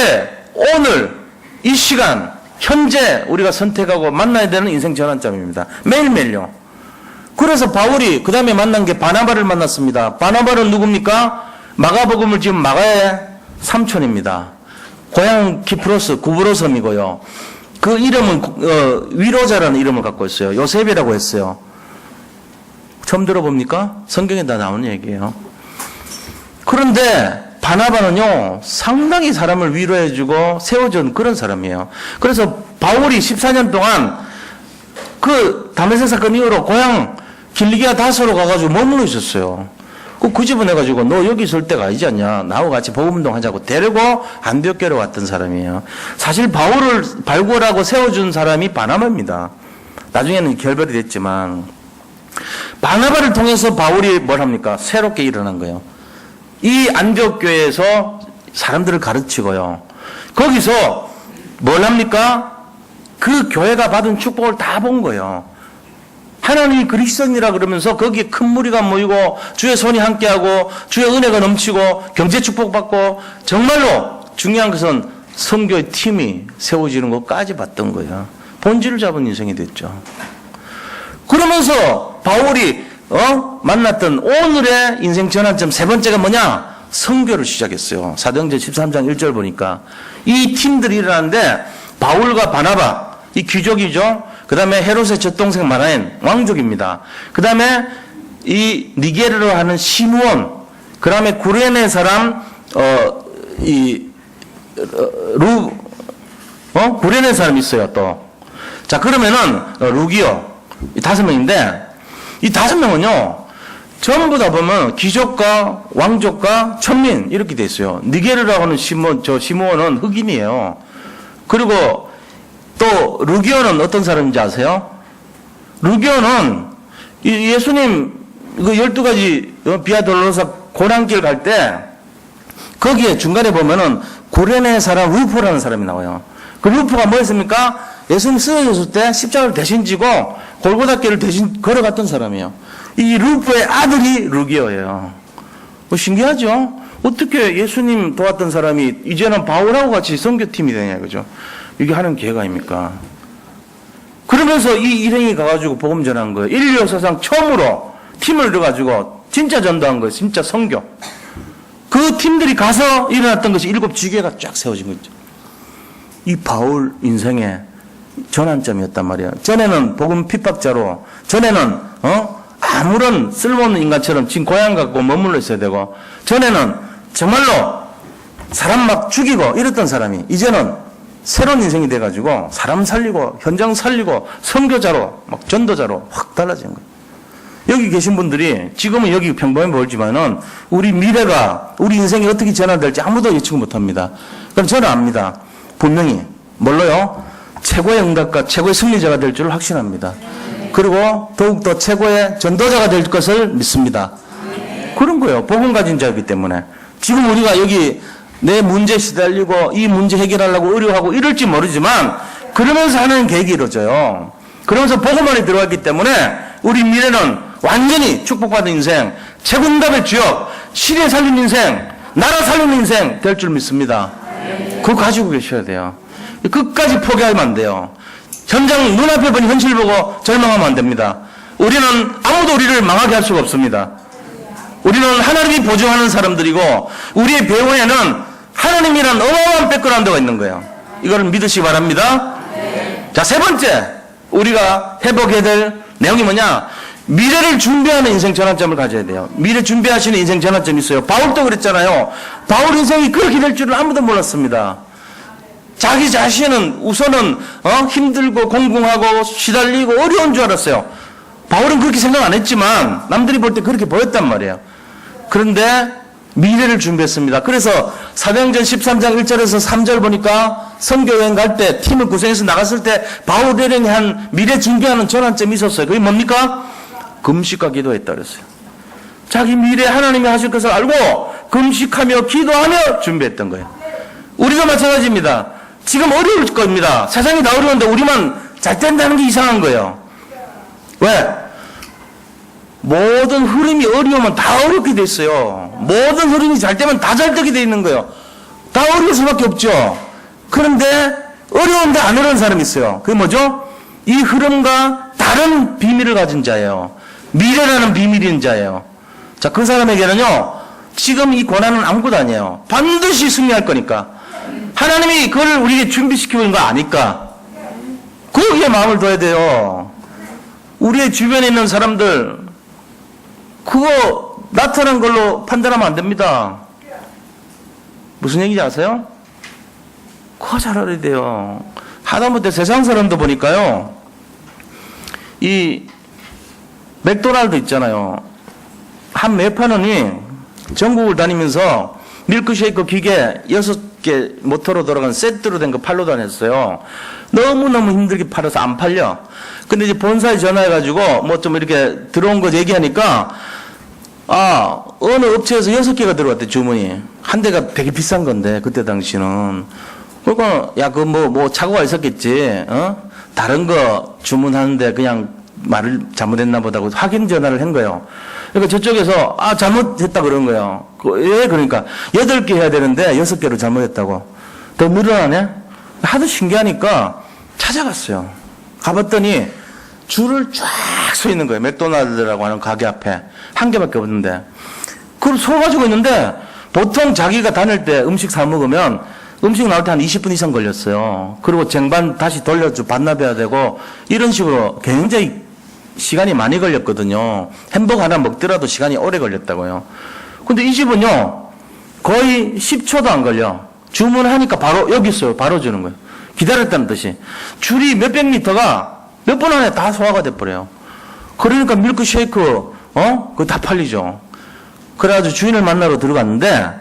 오늘 이 시간 현재 우리가 선택하고 만나야 되는 인생 전환점입니다. 매일매일요. 그래서 바울이 그 다음에 만난 게 바나바를 만났습니다. 바나바는 누굽니까? 마가복음을 지금 마가의 삼촌입니다. 고향 키프로스 구브로 섬이고요. 그 이름은 위로자라는 이름을 갖고 있어요. 요셉이라고 했어요. 처음 들어봅니까? 성경에 다 나오는 얘기예요. 그런데 바나바는요 상당히 사람을 위로해주고 세워준 그런 사람이에요. 그래서 바울이 14년 동안 그 다메섹 사건 이후로 고향 길리기아 다소로 가가지고 머물러 있었어요. 그 집어내가지고 너 여기 있을 때가 아니지 않냐, 나하고 같이 복음운동 하자고 데리고 안디옥교로 왔던 사람이에요. 사실 바울을 발굴하고 세워준 사람이 바나바입니다. 나중에는 결별이 됐지만 바나바를 통해서 바울이 뭘 합니까? 새롭게 일어난 거예요. 이 안디옥교회에서 사람들을 가르치고요. 거기서 뭘 합니까? 그 교회가 받은 축복을 다 본 거예요. 하나님이 그리스도인이라 그러면서 거기에 큰 무리가 모이고 주의 손이 함께하고 주의 은혜가 넘치고 경제 축복받고 정말로 중요한 것은 선교의 팀이 세워지는 것까지 봤던 거예요. 본질을 잡은 인생이 됐죠. 그러면서 바울이 만났던 오늘의 인생 전환점 세 번째가 뭐냐? 선교를 시작했어요. 사도행전 13장 1절 보니까 이 팀들이 일어나는데 바울과 바나바, 이 귀족이죠. 그 다음에 헤롯의 젖동생 마나엔, 왕족입니다. 그 다음에 이 니게르로 하는 시므온, 그 다음에 구레네 사람 구레네 사람이 있어요 또. 자 그러면은 루기오, 이 5명인데 이 5명은요 전부 다 보면 귀족과 왕족과 천민 이렇게 돼 있어요. 니게르라고 하는 시므온은 흑인이에요. 그리고 또 루기오는 어떤 사람인지 아세요? 루기오는 예수님 그 12가지 비아 돌로로사 고난길 갈 때 거기에 중간에 보면은 구레네 사람 루포라는 사람이 나와요. 그 루포가 뭐였습니까? 예수님 쓰여졌을 때 십자가를 대신 지고 골고다길을 대신 걸어갔던 사람이에요. 이 루포의 아들이 루기오예요. 신기하죠? 어떻게 예수님 도왔던 사람이 이제는 바울하고 같이 선교팀이 되냐 그죠? 이게 하는 기회가 아닙니까? 그러면서 이 일행이 가가지고 복음 전한 거예요. 인류 역사상 처음으로 팀을 이뤄가지고 진짜 전도한 거예요. 진짜 선교. 그 팀들이 가서 일어났던 것이 7지교회가 쫙 세워진 거죠. 이 바울 인생의 전환점이었단 말이에요. 전에는 복음 핍박자로, 전에는 아무런 쓸모없는 인간처럼 지금 고향 갖고 머물러 있어야 되고, 전에는 정말로 사람 막 죽이고 이랬던 사람이 이제는 새로운 인생이 돼가지고 사람 살리고 현장 살리고 선교자로 막 전도자로 확 달라진 거예요. 여기 계신 분들이 지금은 여기 평범해 보이지만은 우리 미래가 우리 인생이 어떻게 전환될지 아무도 예측 못합니다. 그럼 저는 압니다. 분명히 뭘로요? 최고의 응답과 최고의 승리자가 될 줄 확신합니다. 그리고 더욱더 최고의 전도자가 될 것을 믿습니다. 그런 거예요. 복음 가진 자이기 때문에. 지금 우리가 여기 내 문제 시달리고 이 문제 해결하려고 의료하고 이럴지 모르지만 그러면서 하는 계획이 이루어져요. 그러면서 복음 안에 들어왔기 때문에 우리 미래는 완전히 축복받은 인생, 최고응답의 주역, 시대 살린 인생, 나라 살린 인생 될 줄 믿습니다. 그거 가지고 계셔야 돼요. 끝까지 포기하면 안 돼요. 현장 눈앞에 보니 현실 보고 절망하면 안 됩니다. 우리는 아무도 우리를 망하게 할 수가 없습니다. 우리는 하나님이 보증하는 사람들이고 우리의 배후에는 하나님이란 어마어마한 백그라운드가 있는 거예요. 이걸 믿으시기 바랍니다. 자, 세 번째 우리가 회복해야 될 내용이 뭐냐? 미래를 준비하는 인생 전환점을 가져야 돼요. 미래 준비하시는 인생 전환점이 있어요. 바울도 그랬잖아요. 바울 인생이 그렇게 될 줄은 아무도 몰랐습니다. 자기 자신은 우선은 힘들고 공공하고 시달리고 어려운 줄 알았어요. 바울은 그렇게 생각 안 했지만 남들이 볼 때 그렇게 보였단 말이에요. 그런데 미래를 준비했습니다. 그래서 사도행전 13장 1절에서 3절 보니까 선교여행 갈 때 팀을 구성해서 나갔을 때 바울 일행이 한 미래 준비하는 전환점이 있었어요. 그게 뭡니까? 금식과 기도했다 그랬어요. 자기 미래 하나님이 하실 것을 알고 금식하며 기도하며 준비했던 거예요. 우리가 마찬가지입니다. 지금 어려울 겁니다. 세상이 다 어려운데 우리만 잘 된다는 게 이상한 거예요. 왜? 모든 흐름이 어려우면 다 어렵게 돼 있어요. 모든 흐름이 잘 되면 다 잘 되게 돼 있는 거예요. 다 어려울 수밖에 없죠. 그런데 어려운데 안 어려운 사람이 있어요. 그게 뭐죠? 이 흐름과 다른 비밀을 가진 자예요. 미래라는 비밀인 자예요. 자, 그 사람에게는요, 지금 이 고난은 아무것도 아니에요. 반드시 승리할 거니까. 하나님이 그걸 우리에게 준비시키고 있는 거 아니까. 거기에 마음을 둬야 돼요. 우리의 주변에 있는 사람들, 그거 나타난 걸로 판단하면 안 됩니다. 무슨 얘기인지 아세요? 그거 잘 알아야 돼요. 하다못해 세상 사람도 보니까요, 이 맥도날드 있잖아요. 한 매판원이 전국을 다니면서 밀크쉐이크 기계 6개 모터로 돌아간 세트로 된 거 팔로 다녔어요. 너무너무 힘들게 팔아서 안 팔려. 근데 이제 본사에 전화해가지고 뭐 좀 이렇게 들어온 거 얘기하니까, 어느 업체에서 6개가 들어왔대, 주문이. 한 대가 되게 비싼 건데, 그때 당시는. 그러니까, 야, 뭐 착오가 있었겠지, 다른 거 주문하는데 그냥 말을 잘못했나 보다고 확인 전화를 한 거예요. 그러니까 저쪽에서, 잘못했다 그런 거예요. 왜? 그러니까, 8개 해야 되는데 6개로 잘못했다고. 더 늘어나네? 하도 신기하니까 찾아갔어요. 가봤더니 줄을 쫙 서 있는 거예요. 맥도날드라고 하는 가게 앞에. 한 개밖에 없는데. 그걸 서가지고 있는데, 보통 자기가 다닐 때 음식 사 먹으면 음식 나올 때 한 20분 이상 걸렸어요. 그리고 쟁반 다시 돌려주 반납해야 되고, 이런 식으로 굉장히 시간이 많이 걸렸거든요. 햄버거 하나 먹더라도 시간이 오래 걸렸다고요. 근데 이 집은요, 거의 10초도 안 걸려. 주문하니까 바로 여기 있어요. 바로 주는 거예요. 기다렸다는 뜻이. 줄이 몇백 미터가 몇 분 안에 다 소화가 돼버려요. 그러니까 밀크쉐이크, 그거 다 팔리죠. 그래가지고 주인을 만나러 들어갔는데,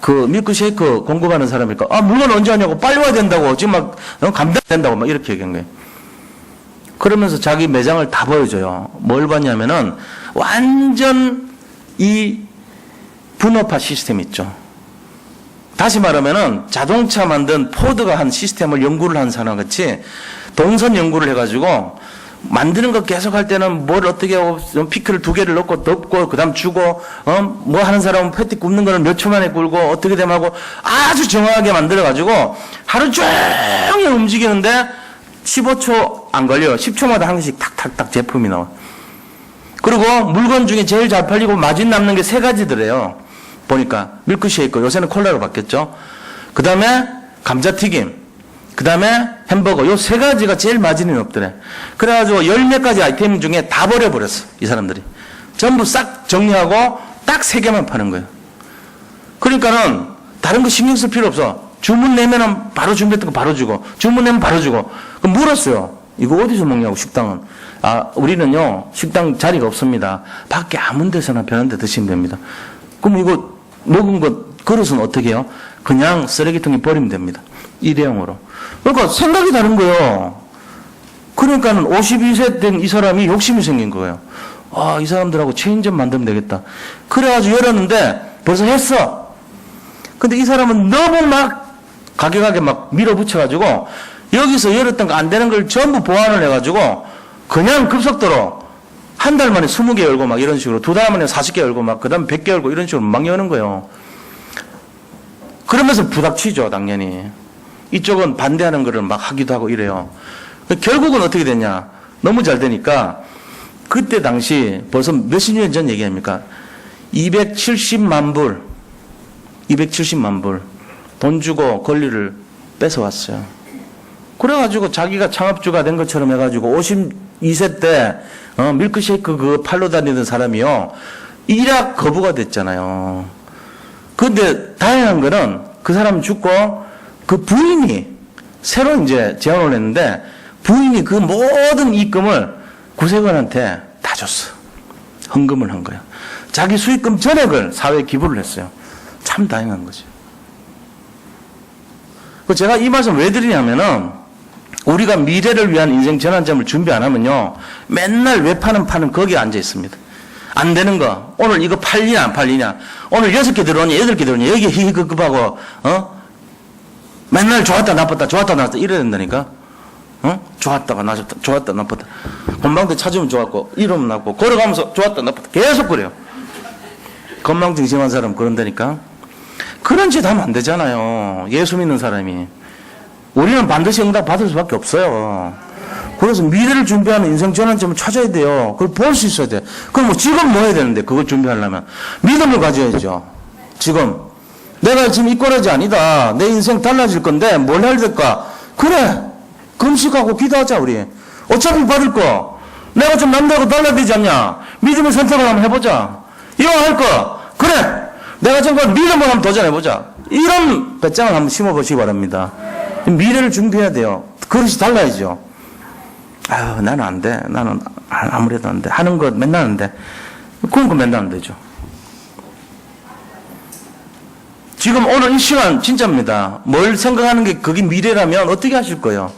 그 밀크쉐이크 공급하는 사람이니까, 물건 언제 하냐고, 빨리 와야 된다고, 지금 막, 감당 된다고, 막 이렇게 얘기한 거예요. 그러면서 자기 매장을 다 보여줘요. 뭘 봤냐면은, 완전 이 분업화 시스템 있죠. 다시 말하면은 자동차 만든 포드가 한 시스템을 연구를 한 사람 같이 동선 연구를 해가지고 만드는 거 계속 할 때는 뭘 어떻게 하고 피크를 2개를 넣고 덮고 그다음 주고 뭐 하는 사람은 패티 굽는 거는 몇 초 만에 굴고 어떻게 되면 하고 아주 정확하게 만들어가지고 하루 종일 움직이는데 15초 안 걸려요. 10초마다 한 개씩 탁탁탁 제품이 나와. 그리고 물건 중에 제일 잘 팔리고 마진 남는 게 3가지더래요. 보니까 밀크쉐이크, 요새는 콜라로 바뀌었죠. 그 다음에 감자튀김, 그 다음에 햄버거, 요 3가지가 제일 마진이 높더래. 그래가지고 10몇 가지 아이템 중에 다 버려버렸어, 이 사람들이. 전부 싹 정리하고 딱 3개만 파는 거예요. 그러니까는 다른 거 신경 쓸 필요 없어. 주문 내면은 바로 준비했던 거 바로 주고, 주문 내면 바로 주고. 그럼 물었어요. 이거 어디서 먹냐고, 식당은. 우리는요, 식당 자리가 없습니다. 밖에 아무 데서나 편한 데 드시면 됩니다. 그럼 이거 먹은 것, 그릇은 어떻게 해요? 그냥 쓰레기통에 버리면 됩니다. 일회용으로. 그러니까 생각이 다른 거예요. 그러니까는 52세 된 이 사람이 욕심이 생긴 거예요. 이 사람들하고 체인점 만들면 되겠다. 그래가지고 열었는데 벌써 했어. 근데 이 사람은 너무 막 가격하게 막 밀어붙여가지고 여기서 열었던 거 안 되는 걸 전부 보완을 해가지고 그냥 급속도로 한 달 만에 20개 열고 막 이런 식으로 2달 만에 40개 열고 막 그 다음에 100개 열고 이런 식으로 막 여는 거예요. 그러면서 부닥치죠, 당연히. 이쪽은 반대하는 거를 막 하기도 하고 이래요. 결국은 어떻게 됐냐. 너무 잘 되니까 그때 당시 벌써 몇십 년 전 얘기합니까? 270만 불 돈 주고 권리를 뺏어왔어요. 그래가지고 자기가 창업주가 된 것처럼 해가지고 52세 때 밀크쉐이크 그 팔로 다니던 사람이요. 일약 거부가 됐잖아요. 근데 다행한 거는 그 사람 죽고 그 부인이 새로 이제 재혼을 했는데 부인이 그 모든 입금을 구세군한테 다 줬어. 헌금을 한 거야. 자기 수익금 전액을 사회에 기부를 했어요. 참 다행한 거죠. 제가 이 말씀 왜 드리냐면은 우리가 미래를 위한 인생 전환점을 준비 안 하면요. 맨날 왜 파는 거기에 앉아 있습니다. 안 되는 거. 오늘 이거 팔리냐, 안 팔리냐. 오늘 6개 들어오냐, 8개 들어오냐. 여기 희희급급하고, 맨날 좋았다, 나빴다, 좋았다, 나빴다. 이래야 된다니까. 좋았다가 나빴다, 좋았다, 나빴다. 건방대 찾으면 좋았고, 이러면 나쁘고, 걸어가면서 좋았다, 나빴다. 계속 그래요. 건망증 심한 사람 그런다니까. 그런 짓 하면 안 되잖아요. 예수 믿는 사람이. 우리는 반드시 응답 받을 수밖에 없어요. 그래서 미래를 준비하는 인생 전환점을 찾아야 돼요. 그걸 볼 수 있어야 돼. 그럼 뭐 지금 뭐 해야 되는데, 그걸 준비하려면. 믿음을 가져야죠. 지금. 내가 지금 이 꼬라지 아니다. 내 인생 달라질 건데, 뭘 해야 될까? 그래. 금식하고 기도하자, 우리. 어차피 받을 거. 내가 좀 남들하고 달라야 되지 않냐? 믿음의 선택을 한번 해보자. 이거 할 거. 그래. 내가 정말 믿음을 한번 도전해보자. 이런 배짱을 한번 심어보시기 바랍니다. 미래를 준비해야 돼요. 그릇이 달라야죠. 아유, 나는 안 돼. 나는 아무래도 안 돼. 하는 거 맨날 안 돼. 그런 거 맨날 안 되죠. 지금 오늘 이 시간 진짜입니다. 뭘 생각하는 게 그게 미래라면 어떻게 하실 거예요?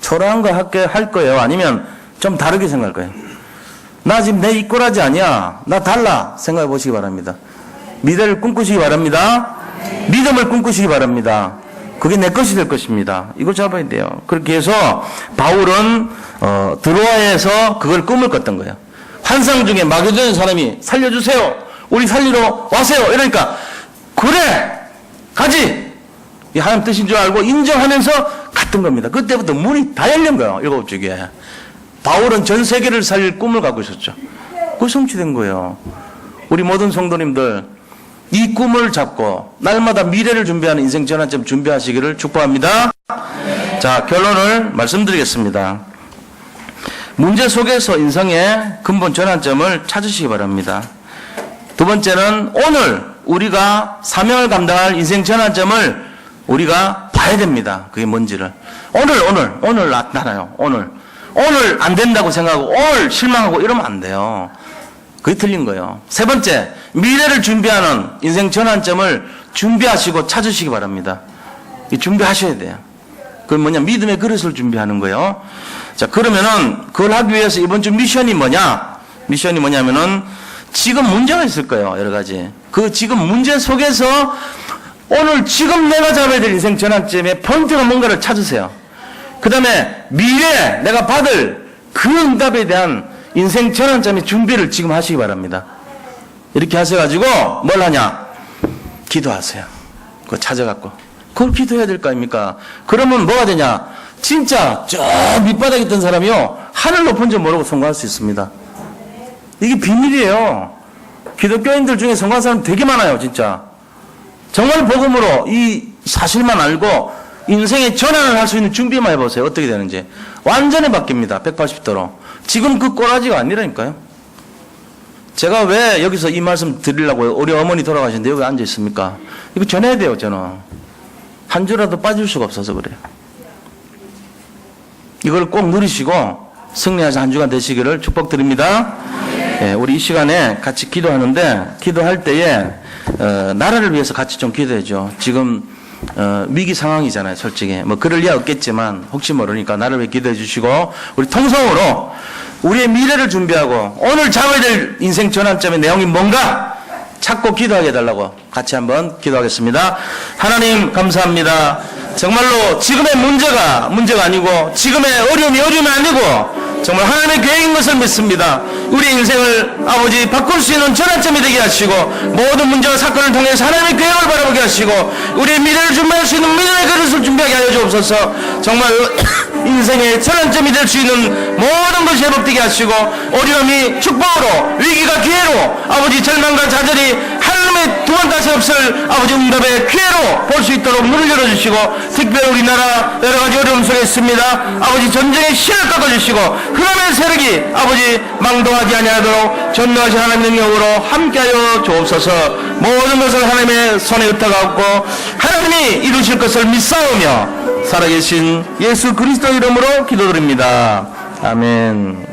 초라한 거 할 거예요? 아니면 좀 다르게 생각할 거예요? 나 지금 내 이꼬라지 아니야. 나 달라. 생각해 보시기 바랍니다. 미래를 꿈꾸시기 바랍니다. 믿음을 꿈꾸시기 바랍니다. 그게 내 것이 될 것입니다. 이걸 잡아야 돼요. 그렇게 해서 바울은 드로아에서 그걸 꿈을 꿨던 거예요. 환상 중에 마게도냐 사람이 살려주세요. 우리 살리러 와세요. 이러니까 그래 가지. 이 하나님 뜻인 줄 알고 인정하면서 갔던 겁니다. 그때부터 문이 다 열린 거예요. 7쪽에. 바울은 전 세계를 살릴 꿈을 갖고 있었죠. 그거 성취된 거예요. 우리 모든 성도님들 이 꿈을 잡고 날마다 미래를 준비하는 인생 전환점 준비하시기를 축복합니다. 자, 결론을 말씀드리겠습니다. 문제 속에서 인생의 근본 전환점을 찾으시기 바랍니다. 두 번째는 오늘 우리가 사명을 감당할 인생 전환점을 우리가 봐야 됩니다. 그게 뭔지를. 오늘 나타나요. 오늘 안 된다고 생각하고 오늘 실망하고 이러면 안 돼요. 그게 틀린 거예요. 세 번째, 미래를 준비하는 인생 전환점을 준비하시고 찾으시기 바랍니다. 준비하셔야 돼요. 그건 뭐냐? 믿음의 그릇을 준비하는 거예요. 자, 그러면은 그걸 하기 위해서 이번 주 미션이 뭐냐? 미션이 뭐냐면은 지금 문제가 있을 거예요. 여러 가지. 그 지금 문제 속에서 오늘 지금 내가 잡아야 될 인생 전환점의 포인트가 뭔가를 찾으세요. 그 다음에 미래에 내가 받을 그 응답에 대한 인생 전환점의 준비를 지금 하시기 바랍니다. 이렇게 하셔가지고 뭘 하냐? 기도하세요. 그거 찾아갖고. 그걸 기도해야 될 거 아닙니까? 그러면 뭐가 되냐? 진짜 저 밑바닥에 있던 사람이요. 하늘 높은 줄 모르고 성공할 수 있습니다. 이게 비밀이에요. 기독교인들 중에 성공한 사람 되게 많아요. 진짜. 정말 복음으로 이 사실만 알고 인생의 전환을 할 수 있는 준비만 해보세요. 어떻게 되는지. 완전히 바뀝니다. 180도로. 지금 그 꼬라지가 아니라니까요. 제가 왜 여기서 이 말씀 드리려고요? 우리 어머니 돌아가셨는데 여기 앉아 있습니까? 이거 전해야 돼요, 저는. 한 주라도 빠질 수가 없어서 그래요. 이걸 꼭 누리시고 승리하신 한 주간 되시기를 축복드립니다. 예, 우리 이 시간에 같이 기도하는데 기도할 때에 나라를 위해서 같이 좀 기도해줘. 지금 위기 상황이잖아요, 솔직히. 뭐 그럴 리가 없겠지만 혹시 모르니까 나를 위해 기도해 주시고 우리 통성으로 우리의 미래를 준비하고 오늘 잡아야 될 인생 전환점의 내용이 뭔가 찾고 기도하게 해달라고 같이 한번 기도하겠습니다. 하나님 감사합니다. 정말로 지금의 문제가 아니고 지금의 어려움이 아니고 정말 하나님의 계획인 것을 믿습니다. 우리 인생을 아버지 바꿀 수 있는 전환점이 되게 하시고 모든 문제와 사건을 통해서 하나님의 계획을 바라보게 하시고 우리의 미래를 준비할 수 있는 미래의 그릇을 준비하게 하여 주옵소서. 정말 인생의 전환점이 될 수 있는 모든 것이 회복되게 하시고 어려움이 축복으로 위기가 기회로 아버지 절망과 좌절이 하나님의 두 번 다시 없을 아버지 응답의 기회로 볼 수 있도록 문을 열어주시고 특별히 우리나라 여러 가지 어려움 속에 있습니다. 아버지 전쟁의 신을 꺾어주시고 흐름의 세력이 아버지 망동하지 아니하도록 전능하신 하나님의 능력으로 함께하여 주옵소서. 모든 것을 하나님의 손에 의탁하고 하나님이 이루실 것을 믿사오며 살아계신 예수 그리스도 이름으로 기도드립니다. 아멘.